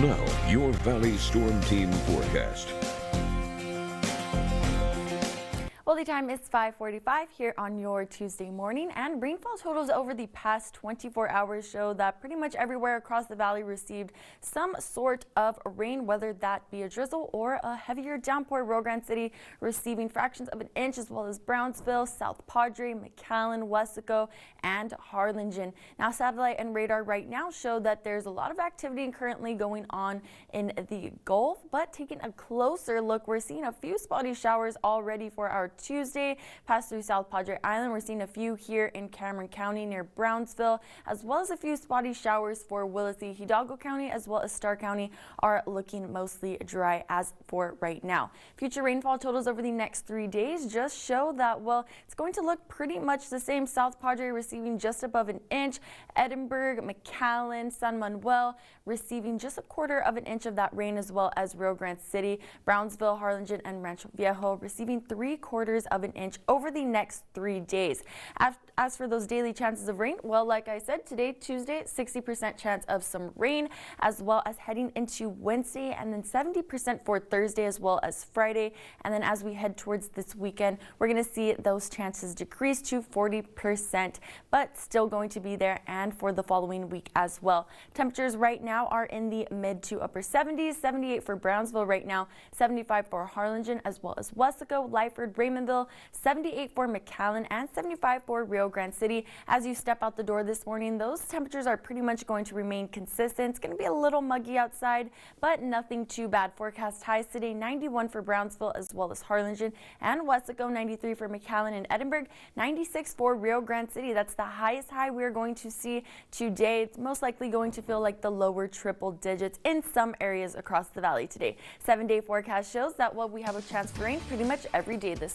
Now, your Valley Storm Team forecast. Well, the time is 5:45 here on your Tuesday morning, and rainfall totals over the past 24 hours show that pretty much everywhere across the valley received some sort of rain, whether that be a drizzle or a heavier downpour. Rio Grande City receiving fractions of an inch, as well as Brownsville, South Padre, McAllen, Weslaco, and Harlingen. Now, satellite and radar right now show that there's a lot of activity currently going on in the Gulf, but taking a closer look, we're seeing a few spotty showers already for our Tuesday pass through South Padre Island. We're seeing a few here in Cameron County near Brownsville, as well as a few spotty showers for Willacy. Hidalgo County as well as Starr County are looking mostly dry as for right now. Future rainfall totals over the next 3 days just show that, well, it's going to look pretty much the same. South Padre receiving just above an inch, Edinburg, McAllen, San Manuel receiving just 1/4 of an inch of that rain, as well as Rio Grande City, Brownsville, Harlingen, and Rancho Viejo receiving 3/4 of an inch over the next 3 days. As for those daily chances of rain, well, like I said, today, Tuesday, 60% chance of some rain, as well as heading into Wednesday, and then 70% for Thursday as well as Friday. And then as we head towards this weekend, we're going to see those chances decrease to 40%, but still going to be there, and for the following week as well. Temperatures right now are in the mid to upper 70s, 78 for Brownsville right now, 75 for Harlingen as well as Weslaco, Lyford, Raymondville, 78 for McAllen, and 75 for Rio Grande City. As you step out the door this morning, those temperatures are pretty much going to remain consistent. It's going to be a little muggy outside, but nothing too bad. Forecast highs today, 91 for Brownsville as well as Harlingen and Weslaco, 93 for McAllen and Edinburg, 96 for Rio Grande City. That's the highest high we're going to see today. It's most likely going to feel like the lower triple digits in some areas across the valley today. 7-day forecast shows that, well, we have a chance for rain pretty much every day this